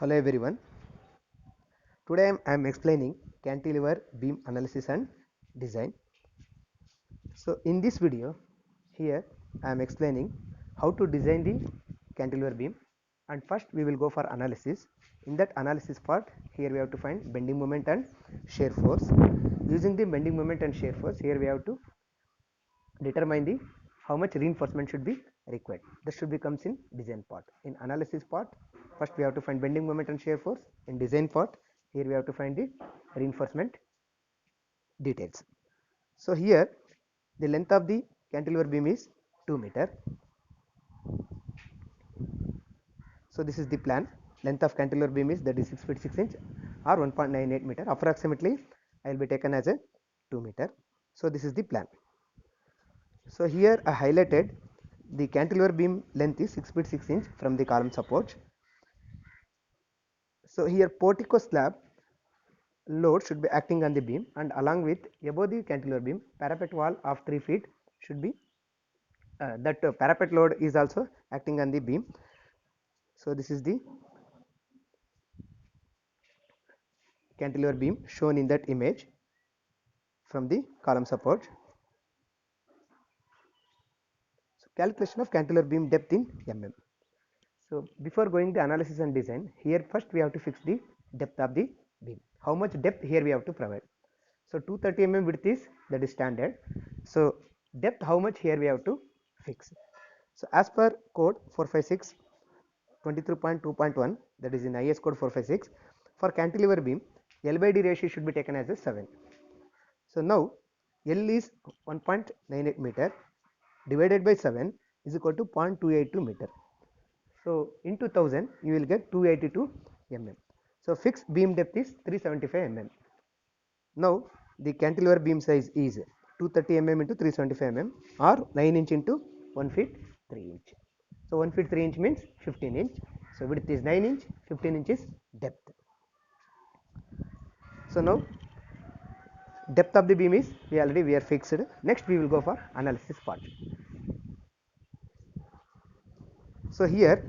Hello everyone. Today I am explaining cantilever beam analysis and design. So in this video, here I am explaining how to design the cantilever beam, and first we will go for analysis. In that analysis part, here we have to find bending moment and shear force. Using the bending moment and shear force, here we have to determine the how much reinforcement should be required. This should be comes in design part. In analysis part, first we have to find bending moment and shear force. In design part, here we have to find the reinforcement details. So here the length of the cantilever beam is 2 meter. So this is the plan. Length of cantilever beam is, that is 6 feet 6 inch or 1.98 meter. Approximately I will be taken as a 2 meter. So this is the plan. So here I highlighted the cantilever beam length is 6 feet 6 inch from the column support. So here portico slab load should be acting on the beam, and along with above the cantilever beam parapet wall of 3 feet should be parapet load is also acting on the beam. So this is the cantilever beam shown in that image from the column support. So calculation of cantilever beam depth in mm. So before going the analysis and design, here first we have to fix the depth of the beam. How much depth here we have to provide. So 230 mm width is, that is standard. So depth how much here we have to fix. So as per code 456 23.2.1, that is in IS code 456, for cantilever beam L by D ratio should be taken as a 7. So now L is 1.98 meter divided by 7 is equal to 0.282 meter. So into 1000 you will get 282 mm. So fixed beam depth is 375 mm. Now the cantilever beam size is 230 mm into 375 mm or 9 inch into 1 feet 3 inch. So 1 feet 3 inch means 15 inch. So width is 9 inch, 15 inch is depth. So now depth of the beam is we are fixed. Next we will go for analysis part. So here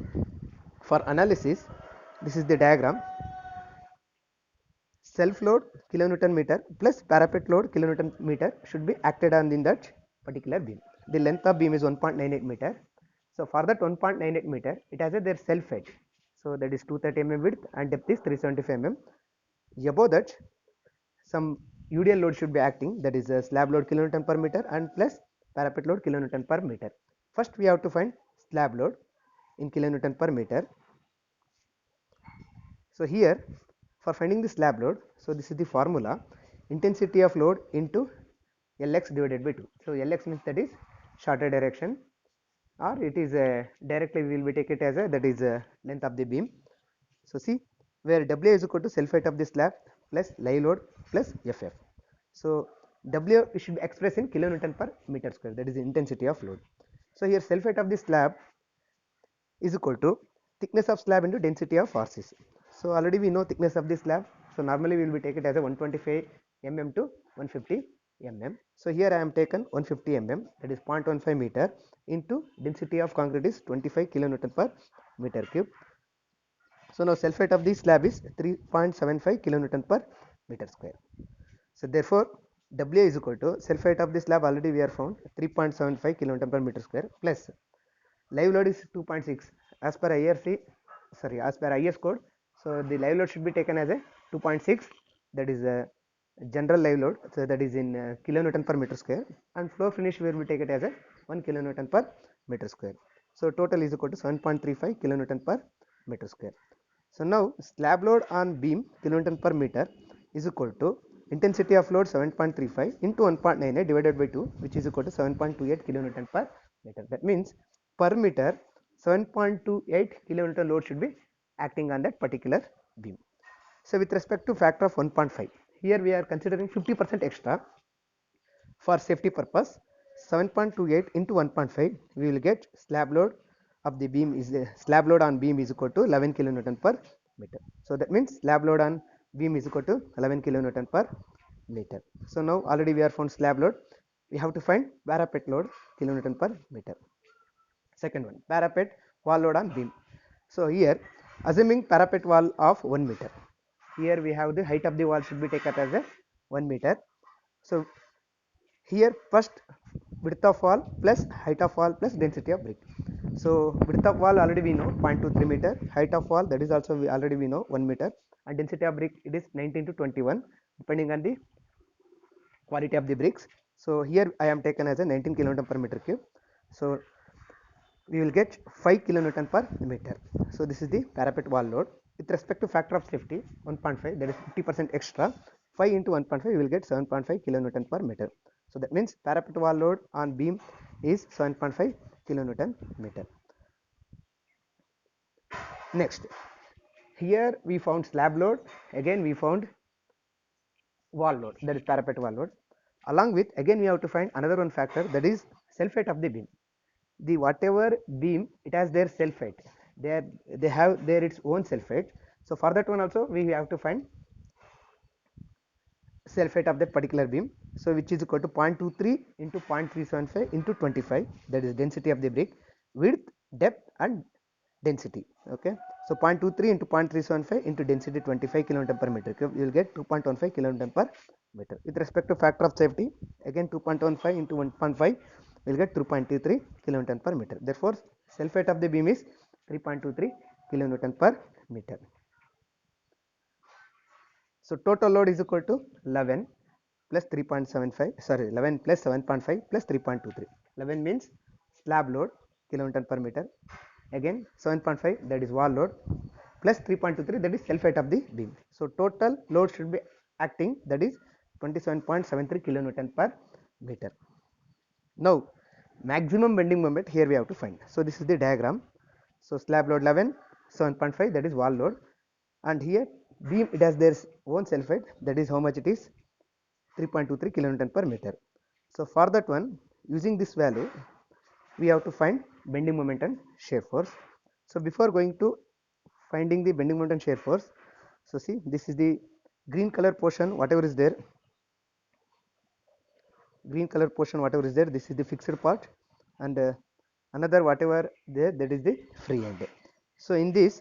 for analysis, this is the diagram. Self load kilonewton meter plus parapet load kilonewton meter should be acted on in that particular beam. The length of beam is 1.98 meter. So for that 1.98 meter, it has their self height. So that is 230 mm width and depth is 375 mm. Above that, some UDL load should be acting, that is a slab load kilonewton per meter and plus parapet load kilonewton per meter. First we have to find slab load in kilonewton per meter. So here for finding the slab load, so this is the formula, intensity of load into Lx divided by 2. So Lx means that is shorter direction, or it is directly we will take it as a, that is length of the beam. So see where W is equal to self height of the slab plus live load plus Ff. So W should be expressed in kilonewton per meter square, that is the intensity of load. So here self height of the slab is equal to thickness of slab into density of RCC. So already we know thickness of the slab. So normally we will be take it as a 125 mm to 150 mm. So here I am taken 150 mm, that is 0.15 meter into density of concrete is 25 kilonewton per meter cube. So now self height of the slab is 3.75 kilonewton per meter square. So therefore W is equal to self height of the slab, already we are found 3.75 kilonewton per meter square plus live load is 2.6 as per IRC, sorry, as per IS code. So the live load should be taken as a 2.6, that is a general live load, so that is in kilonewton per meter square, and floor finish we will take it as a 1 kilonewton per meter square. So total is equal to 7.35 kilonewton per meter square. So now slab load on beam kilonewton per meter is equal to intensity of load 7.35 into 1.98 divided by 2, which is equal to 7.28 kilonewton per meter. That means per meter 7.28 kilonewton load should be acting on that particular beam. So with respect to factor of 1.5, here we are considering 50% extra for safety purpose. 7.28 into 1.5, we will get slab load of the beam is slab load on beam is equal to 11 kilonewton per meter. So that means slab load on beam is equal to 11 kilonewton per meter. So now already we are found slab load. We have to find parapet load kilonewton per meter. Second one, parapet wall load on beam. So here assuming parapet wall of 1 meter. Here we have the height of the wall should be taken as a 1 meter. So here first width of wall plus height of wall plus density of brick. So width of wall already we know 0.23 meter, height of wall that is also we already we know 1 meter, and density of brick it is 19 to 21 depending on the quality of the bricks. So here I am taken as a 19 kilonewton per meter cube. So we will get 5 kilonewton per meter. So this is the parapet wall load. With respect to factor of safety 1.5, that is 50% extra. 5 into 1.5 we will get 7.5 kilonewton per meter. So that means parapet wall load on beam is 7.5 kilonewton meter. Next, here we found slab load, again we found wall load, that is parapet wall load. Along with again we have to find another one factor, that is self height of the beam. The whatever beam it has their self height, they have their its own self height. So for that one also we have to find self height of that particular beam. So which is equal to 0.23 into 0.375 into 25, that is density of the brick, width, depth and density. Okay, so 0.23 into 0.375 into density 25 kilonewton per meter cube, you will get 2.15 kilonewton per meter. With respect to factor of safety, again 2.15 into 1.5 we will get 2.23 kilonewton per meter. Therefore self height of the beam is 3.23 kilonewton per meter. So total load is equal to 11 plus 3.75, sorry, 11 plus 7.5 plus 3.23. 11 means slab load kilonewton per meter. Again 7.5 that is wall load plus 3.23 that is self height of the beam. So total load should be acting, that is 27.73 kilonewton per meter. Now maximum bending moment here we have to find. So this is the diagram. So slab load 11, 7.5 that is wall load, and here beam it has their own self height, that is how much it is, 3.23 kilonewton per meter. So for that one, using this value we have to find bending moment and shear force. So before going to finding the bending moment and shear force, so see this is the green color portion whatever is there, green color portion whatever is there, this is the fixed part, and another whatever there, that is the free end. So in this,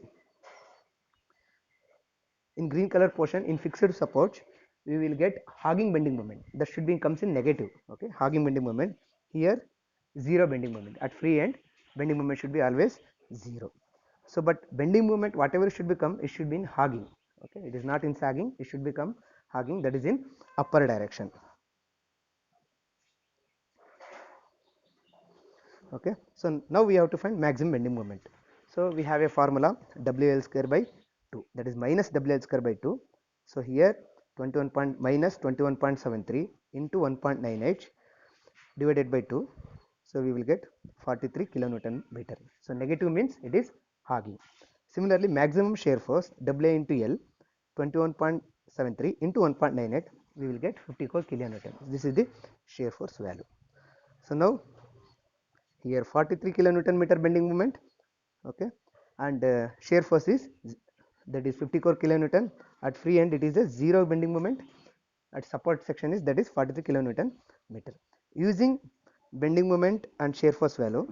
in green color portion in fixed support we will get hogging bending moment, that should be comes in negative. Okay, hogging bending moment, here zero bending moment, at free end bending moment should be always zero. So but bending moment whatever should become, it should be in hogging. Okay, it is not in sagging, it should become hogging, that is in upper direction. Okay, so now we have to find maximum bending moment. So we have a formula WL square by 2, that is minus WL square by 2. So here 21 point minus 21.73 into 1.98 divided by 2, so we will get 43 kilonewton meter. So negative means it is hogging. Similarly maximum shear force WA into L 21.73 into 1.98, we will get 54 kilonewton. This is the shear force value. So now here 43 kilonewton meter bending moment. Okay, and shear force is, that is 54 kilonewton, at free end it is a zero bending moment, at support section is, that is 43 kilonewton meter. Using bending moment and shear force value,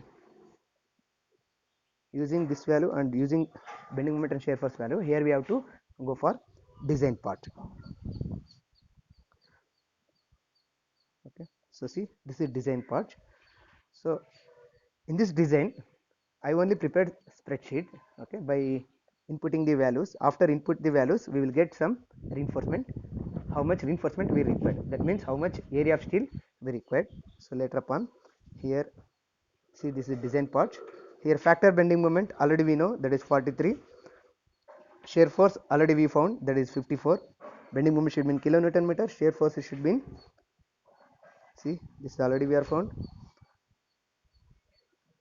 using this value and using bending moment and shear force value, here we have to go for design part. Okay, so see this is design part. So in this design I only prepared spreadsheet. Okay, by inputting the values, after input the values we will get some reinforcement, how much reinforcement we require, that means how much area of steel we required. So later upon, here see this is design part. Here factor bending moment already we know, that is 43. Shear force already we found, that is 54. Bending moment should be in kilonewton meter, shear force should be in, see this already we are found,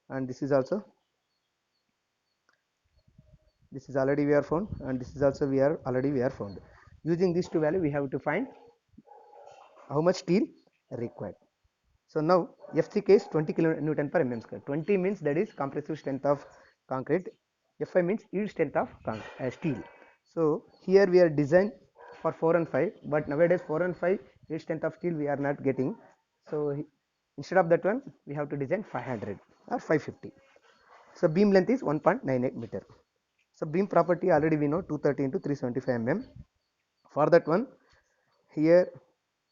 and this is also, this is already we are found, and this is also we are already we are found. Using these two value we have to find how much steel required. So now FCK is 20 kilonewton per mm square. 20 means that is compressive strength of concrete, Fi means yield strength of steel. So here we are designed for 4 and 5, but nowadays 4 and 5 yield strength of steel we are not getting. So instead of that one we have to design 500 or 550. So beam length is 1.98 meter. So beam property already we know 230 into 375 mm. For that one, here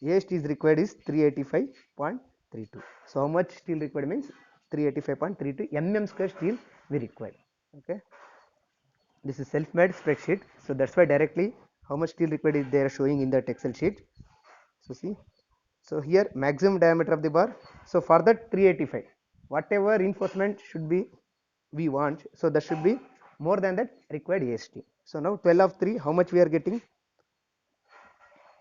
AST is required is 385.32. So how much steel required means 385.32 mm square steel we require. Okay, this is self-made spreadsheet, so that's why directly how much steel required is they are showing in that Excel sheet. So see, so here maximum diameter of the bar, so for that 385, whatever reinforcement should be we want, so that should be more than that required AST. So now 12 of 3, how much we are getting?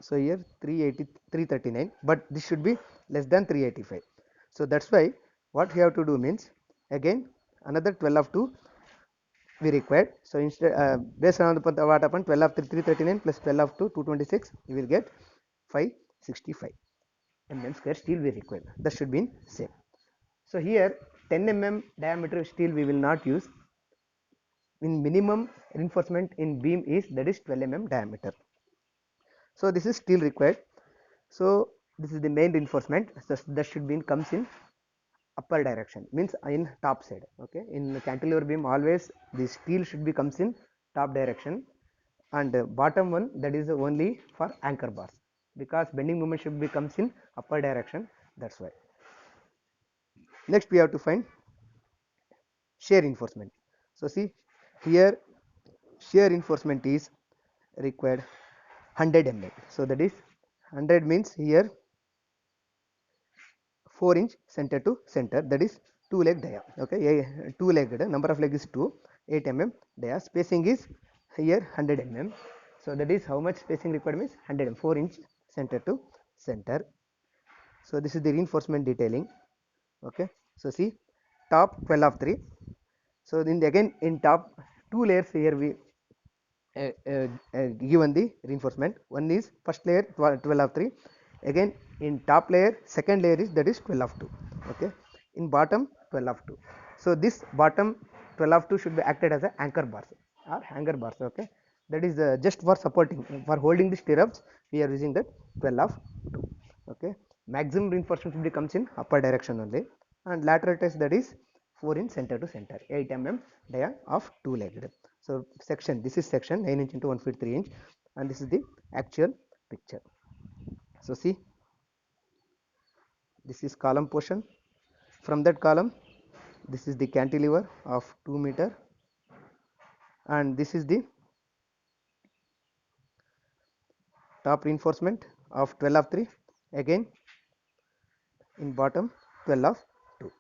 So here 380, 339, but this should be less than 385. So that's why what we have to do means again another 12 of 2 we required. So instead based on the what happened, 12 of 3 339 plus 12 of 2 226, we will get 565 mm square steel we require. That should be in same. So here 10 mm diameter steel we will not use. In minimum reinforcement in beam is that is 12 mm diameter. So this is steel required. So this is the main reinforcement. So that should be in comes in upper direction, means in top side. Okay, in cantilever beam always the steel should be comes in top direction, and bottom one that is only for anchor bars, because bending moment should be comes in upper direction. That's why. Next we have to find shear reinforcement. So see here shear reinforcement is required 100 mm. So that is 100 means here 4-inch center to center, that is 2 leg dia. Okay, 2 legged, number of leg is 2, 8 mm dia, spacing is here 100 mm. So that is how much spacing required means 100 mm, 4-inch center to center. So this is the reinforcement detailing. Okay, so see top 12 of 3. So in the, again in top 2 layers here we given the reinforcement. One is first layer 12 of 3, again in top layer second layer is that is 12 of 2. Okay, in bottom 12 of 2. So this bottom 12 of 2 should be acted as a anchor bars or hanger bars. Okay, that is just for supporting, for holding the stirrups we are using that 12 of 2. Okay, maximum reinforcement should be comes in upper direction only, and lateral test that is 4 in center to center, 8 mm dia of 2 legged. So section, this is section 9 inch into 1 feet 3 inch, and this is the actual picture. So see, this is column portion. From that column, this is the cantilever of 2 meter, and this is the top reinforcement of 12 of 3, again in bottom 12 of 2.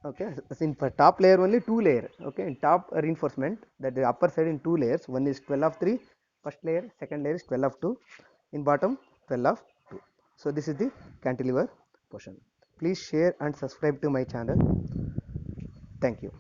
Okay, so in top layer only 2 layer. Okay, in top reinforcement, that the upper side in 2 layers, one is 12 of 3 first layer, second layer is 12 of 2, in bottom 12 of 2. So this is the cantilever portion. Please share and subscribe to my channel. Thank you.